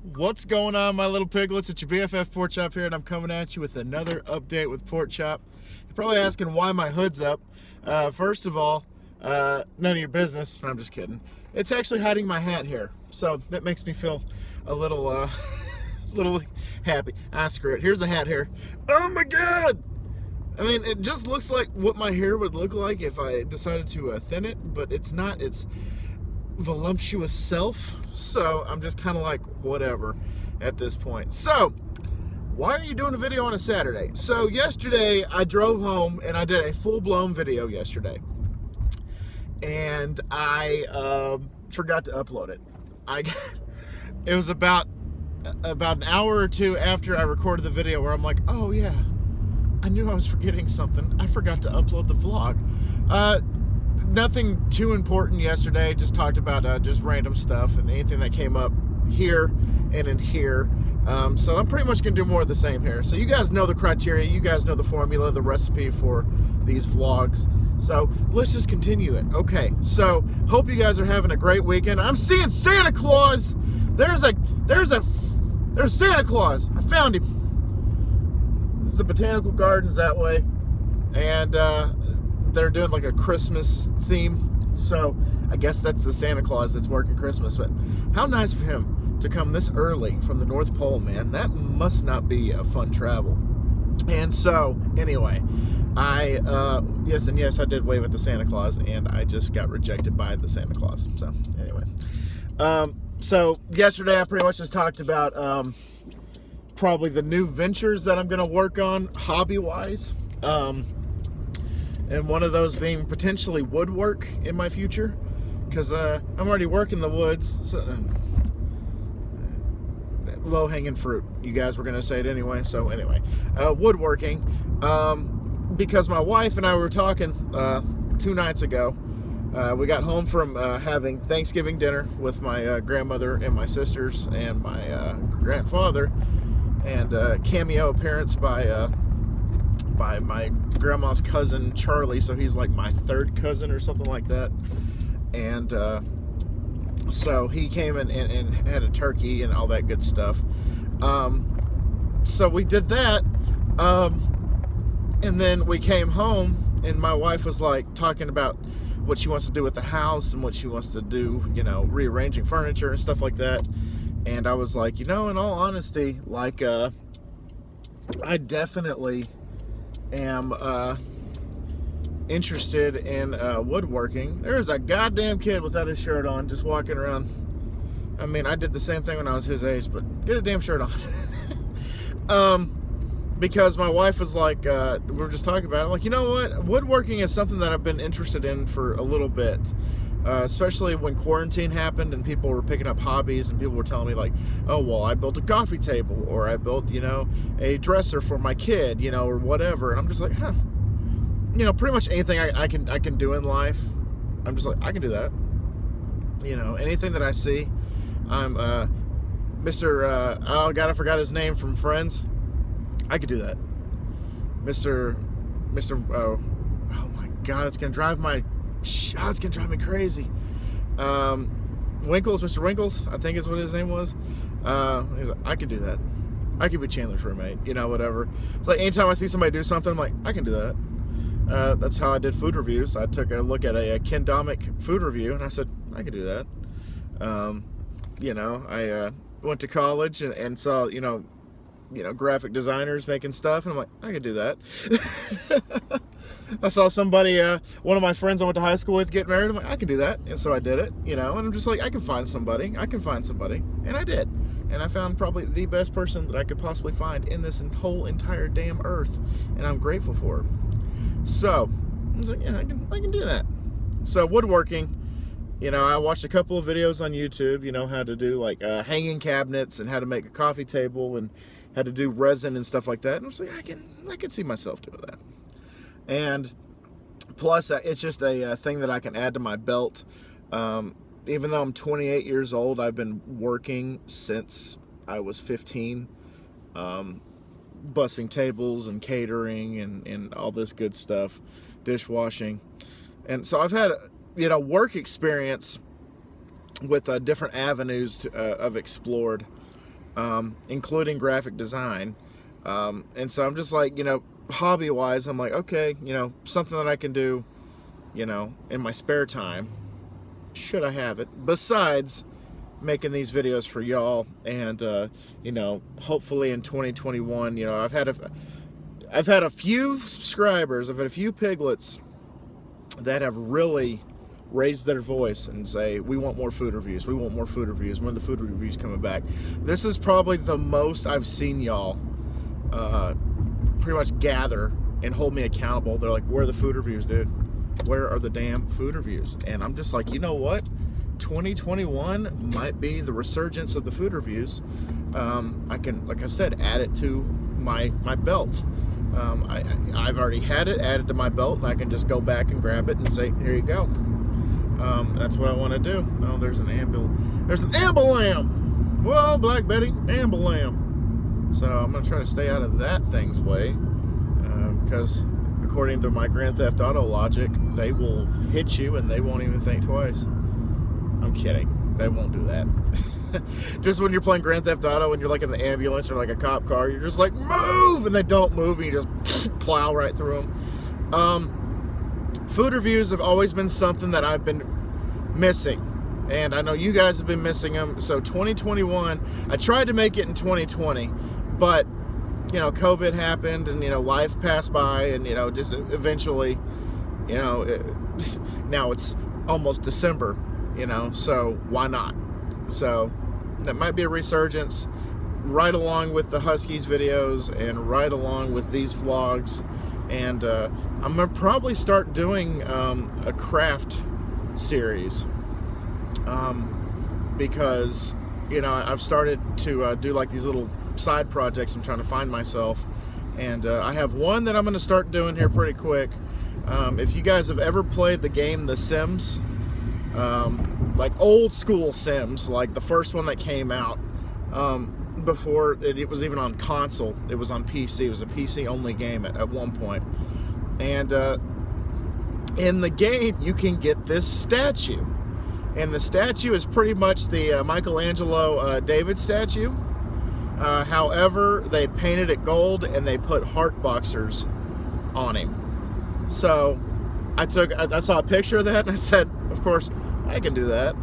What's going on, my little piglets? It's your BFF Pork Chop here, and I'm coming at you with another update with Pork Chop. You're probably asking why my hood's up. First of all, none of your business. I'm just kidding. It's actually hiding my hat here, so that makes me feel a little, little happy. Screw it. Here's the hat here. Oh my God! I mean, it just looks like what my hair would look like if I decided to thin it, but it's not. It's voluptuous self, so I'm just kind of like whatever at this point. So why are you doing a video on a Saturday? So yesterday I drove home and I did a full-blown video yesterday, and I forgot to upload it. It was about an hour or two after I recorded the video where I'm like, oh yeah, I knew I was forgetting something. I forgot to upload the vlog. Nothing too important yesterday. Just talked about just random stuff and anything that came up here and in here. So I'm pretty much gonna do more of the same here. So you guys know the criteria, you guys know the formula, the recipe for these vlogs. So let's just continue it. Okay, so hope you guys are having a great weekend. I'm seeing Santa Claus. There's Santa Claus. I found him. This is the Botanical Gardens that way, and they're doing like a Christmas theme, so I guess that's the Santa Claus that's working Christmas. But how nice for him to come this early from the North Pole, man. That must not be a fun travel. And so anyway, yes, I did wave at the Santa Claus, and I just got rejected by the Santa Claus. So anyway, so yesterday I pretty much just talked about probably the new ventures that I'm gonna work on hobby-wise. And one of those being potentially woodwork in my future, because I'm already working the woods. So, low-hanging fruit, you guys were gonna say it anyway. So anyway, woodworking, because my wife and I were talking 2 nights ago. We got home from having Thanksgiving dinner with my grandmother and my sisters and my grandfather, and cameo appearance by my grandma's cousin Charlie, so he's like my 3rd cousin or something like that. And so he came and had a turkey and all that good stuff. So we did that, and then we came home, and my wife was like talking about what she wants to do with the house and what she wants to do, you know, rearranging furniture and stuff like that. And I was like, you know, in all honesty, like I definitely am interested in woodworking. There is a goddamn kid without his shirt on just walking around. I mean, I did the same thing when I was his age, but get a damn shirt on. Because my wife was like, we were just talking about it, like, you know what, woodworking is something that I've been interested in for a little bit. Especially when quarantine happened and people were picking up hobbies, and people were telling me like, oh, well, I built a coffee table, or I built, you know, a dresser for my kid, you know, or whatever. And I'm just like, huh, you know, pretty much anything I can do in life, I'm just like, I can do that. You know, anything that I see, I'm oh God, I forgot his name from Friends. I could do that. Mr. Oh my God, it's gonna drive me crazy. Winkles, Mr. Winkles, I think is what his name was. He's like, I could do that. I could be Chandler's roommate, you know, whatever. It's like anytime I see somebody do something, I'm like, I can do that. That's how I did food reviews. I took a look at a Ken Domick food review, and I said, I could do that. You know, I went to college and saw, you know, graphic designers making stuff, and I'm like, I could do that. I saw somebody, one of my friends I went to high school with, get married. I'm like, I can do that. And so I did it, you know, and I'm just like, I can find somebody. And I did. And I found probably the best person that I could possibly find in this whole entire damn earth. And I'm grateful for her. So I was like, yeah, I can do that. So woodworking, you know, I watched a couple of videos on YouTube, you know, how to do like hanging cabinets and how to make a coffee table and how to do resin and stuff like that. And I was like, I can see myself doing that. And plus, it's just a thing that I can add to my belt. Even though I'm 28 years old, I've been working since I was 15, bussing tables and catering and all this good stuff, dishwashing. And so I've had, you know, work experience with different avenues I've explored. including graphic design. And so I'm just like, hobby wise, I'm like, okay, something that I can do, in my spare time, should I have it, besides making these videos for y'all. And hopefully in 2021, I've had a few subscribers, I've had a few piglets that have really raise their voice and say, we want more food reviews, we want more food reviews, when are the food reviews coming back? This is probably the most I've seen y'all pretty much gather and hold me accountable. They're like, where are the food reviews, dude? Where are the damn food reviews? And I'm just like, you know what? 2021 might be the resurgence of the food reviews. I can, like I said, add it to my belt. I've already had it added to my belt, and I can just go back and grab it and say, here you go. That's what I want to do. Oh, there's an ambulam. Whoa, Black Betty, ambulam. So I'm going to try to stay out of that thing's way, because according to my Grand Theft Auto logic, they will hit you and they won't even think twice. I'm kidding. They won't do that. Just when you're playing Grand Theft Auto and you're like in the ambulance or like a cop car, you're just like, move! And they don't move and you just plow right through them. Food reviews have always been something that I've been missing. And I know you guys have been missing them. So 2021, I tried to make it in 2020, but COVID happened and, life passed by and, just eventually, now it's almost December, so why not? So that might be a resurgence right along with the Huskies videos and right along with these vlogs. And I'm gonna probably start doing a craft series, because I've started to do like these little side projects. I'm trying to find myself, and I have one that I'm going to start doing here pretty quick. If you guys have ever played the game The Sims, like old school Sims, like the first one that came out, before it was even on console, it was on PC. It was a PC only game at one point. And in the game you can get this statue, and the statue is pretty much the Michelangelo David statue. However, they painted it gold and they put heart boxers on him. So I saw a picture of that and I said, of course, I can do that.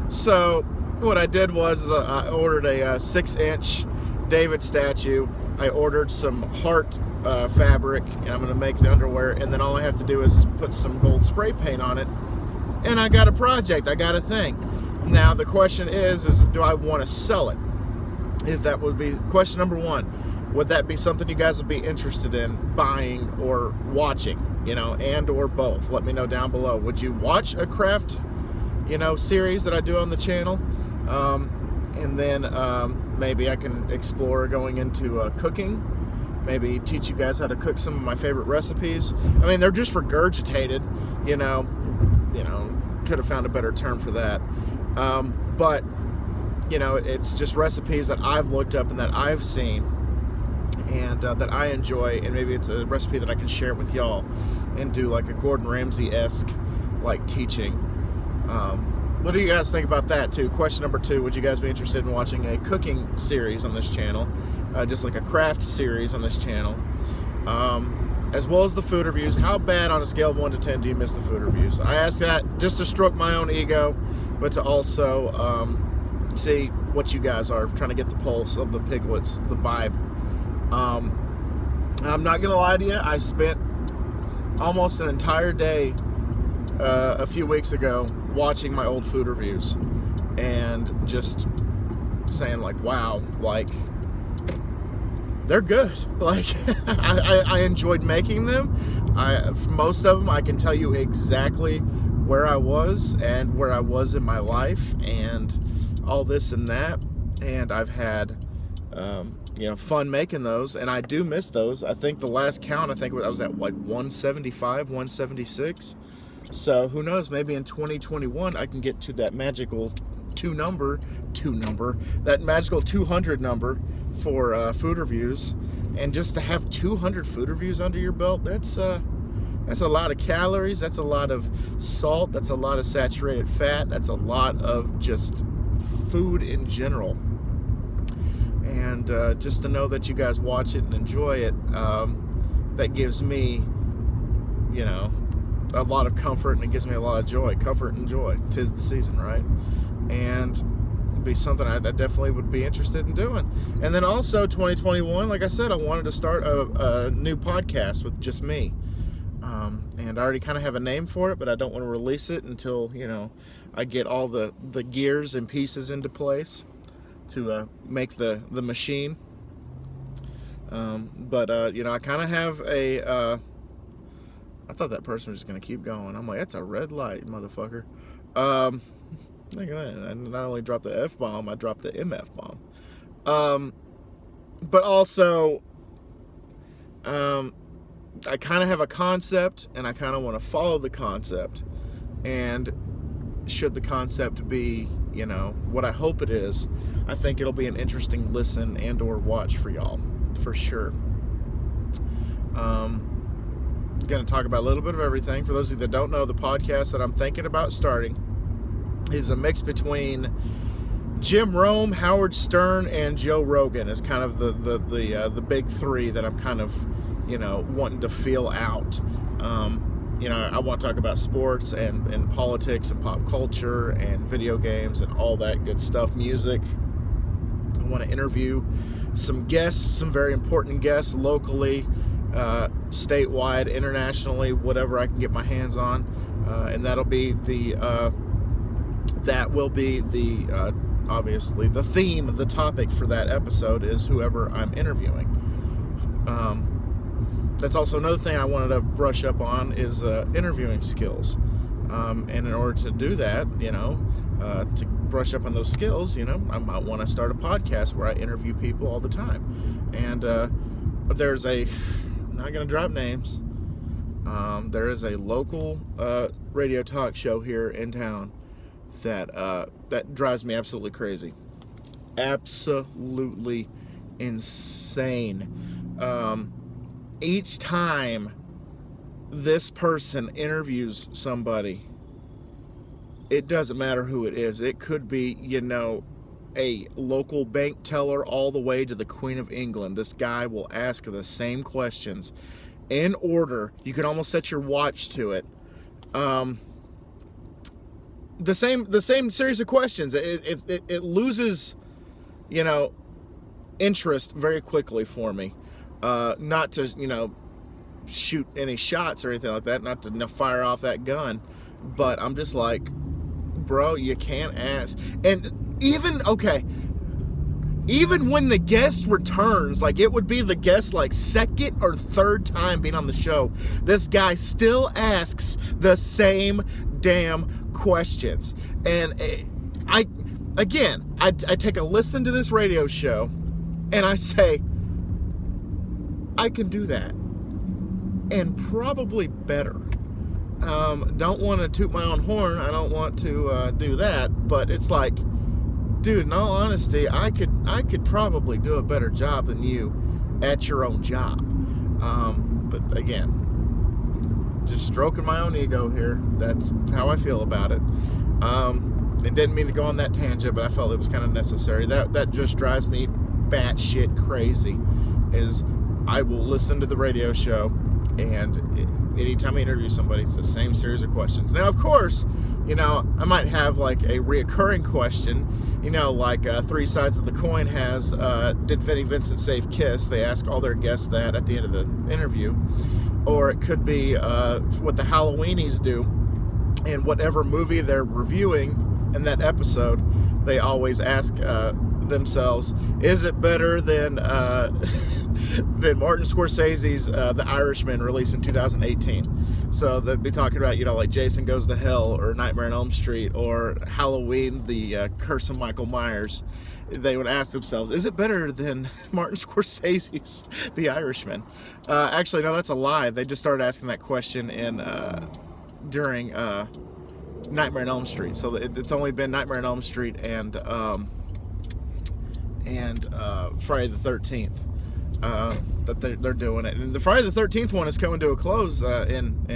So what I did was I ordered a 6-inch David statue. I ordered some heart fabric, and I'm going to make the underwear, and then all I have to do is put some gold spray paint on it, and I got a project, I got a thing. Now the question is do I want to sell it? If that would be question number one, would that be something you guys would be interested in buying or watching, and or both? Let me know down below. Would you watch a craft, series that I do on the channel? And then maybe I can explore going into cooking, maybe teach you guys how to cook some of my favorite recipes. I mean, they're just regurgitated, could have found a better term for that. But it's just recipes that I've looked up and that I've seen and that I enjoy, and maybe it's a recipe that I can share with y'all and do like a Gordon Ramsay-esque like teaching. What do you guys think about that too? Question number 2, would you guys be interested in watching a cooking series on this channel? Just like a craft series on this channel, as well as the food reviews. How bad on a scale of 1 to 10 do you miss the food reviews? I ask that just to stroke my own ego, but to also see what you guys are, trying to get the pulse of the piglets, the vibe. I'm not gonna lie to you, I spent almost an entire day a few weeks ago watching my old food reviews and just saying like, wow, like they're good. Like I enjoyed making them. Most of them I can tell you exactly where I was and where I was in my life and all this and that, and I've had fun making those, and I do miss those. I think the last count, I was at like 175, 176. So who knows, maybe in 2021 I can get to that magical that magical 200 number for food reviews. And just to have 200 food reviews under your belt, that's a lot of calories, that's a lot of salt, that's a lot of saturated fat, that's a lot of just food in general. and just to know that you guys watch it and enjoy it, that gives me, you know, a lot of comfort, and it gives me a lot of joy. Comfort and joy. 'Tis the season, right? And it'd be something I definitely would be interested in doing. And then also 2021, like I said, I wanted to start a new podcast with just me. And I already kind of have a name for it, but I don't want to release it until, you know, I get all the gears and pieces into place to make the machine. But you know, I kind of have a I thought that person was just going to keep going. I'm like, that's a red light, motherfucker. Look at that. I not only dropped the F-bomb, I dropped the MF bomb. But also, I kind of have a concept, and I kind of want to follow the concept. And should the concept be, you know, what I hope it is, I think it'll be an interesting listen and or watch for y'all, for sure. Going to talk about a little bit of everything. For those of you that don't know, the podcast that I'm thinking about starting is a mix between Jim Rome, Howard Stern, and Joe Rogan. Is kind of the big three that I'm kind of, you know, wanting to feel out. You know, I want to talk about sports and politics and pop culture and video games and all that good stuff, music. I want to interview some guests, some very important guests locally, statewide, internationally, whatever I can get my hands on. And that'll be obviously the theme, the topic for that episode is whoever I'm interviewing. That's also another thing I wanted to brush up on is interviewing skills. And in order to do that, you know, to brush up on those skills, you know, I might want to start a podcast where I interview people all the time. And there's I'm not going to drop names. There is a local radio talk show here in town that drives me absolutely crazy. Absolutely insane. Each time this person interviews somebody, it doesn't matter who it is. It could be, you know, a local bank teller all the way to the Queen of England. This guy will ask the same questions in order. You can almost set your watch to it. The same series of questions. It loses, you know, interest very quickly for me. Not to, you know, shoot any shots or anything like that, not to fire off that gun, but I'm just like, bro, you can't ask. And even when the guest returns, like it would be the guest like second or third time being on the show, this guy still asks the same damn questions. And I take a listen to this radio show and I say, I can do that, and probably better. Don't want to toot my own horn. I don't want to do that. But it's like, dude, in all honesty, I could probably do a better job than you at your own job. But again, just stroking my own ego here. That's how I feel about it. It didn't mean to go on that tangent, but I felt it was kind of necessary. That just drives me batshit crazy. Is I will listen to the radio show, and anytime I interview somebody, it's the same series of questions. Now, of course, you know, I might have like a reoccurring question, you know, like Three Sides of the Coin has, did Vinnie Vincent save Kiss? They ask all their guests that at the end of the interview. Or it could be what the Halloweenies do, and whatever movie they're reviewing in that episode, they always ask themselves, is it better than Martin Scorsese's The Irishman, released in 2018? So they'd be talking about, you know, like Jason Goes to Hell or Nightmare on Elm Street or Halloween, the Curse of Michael Myers. They would ask themselves, is it better than Martin Scorsese's The Irishman? Actually, no, that's a lie. They just started asking that question during Nightmare on Elm Street. So it's only been Nightmare on Elm Street and Friday the 13th that they're doing it. And the Friday the 13th one is coming to a close in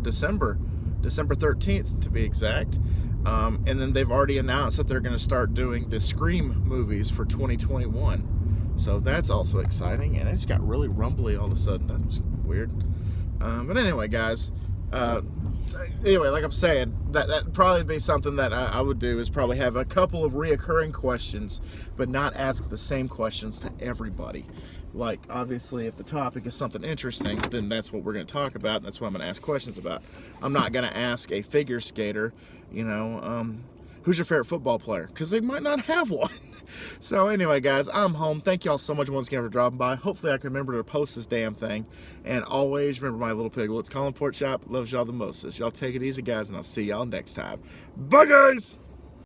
December 13th to be exact. And then they've already announced that they're going to start doing the Scream movies for 2021. So that's also exciting, and it just got really rumbly all of a sudden. That was weird. But anyway, guys, anyway, like I'm saying, that'd probably be something that I would do, is probably have a couple of reoccurring questions, but not ask the same questions to everybody. Like, obviously, if the topic is something interesting, then that's what we're going to talk about, and that's what I'm going to ask questions about. I'm not going to ask a figure skater, you know, who's your favorite football player? Because they might not have one. So anyway, guys, I'm home. Thank y'all so much once again for dropping by. Hopefully I can remember to post this damn thing. And always remember my little piglets. Colin Pork Chop loves y'all the most. Y'all take it easy, guys, and I'll see y'all next time. Bye, guys!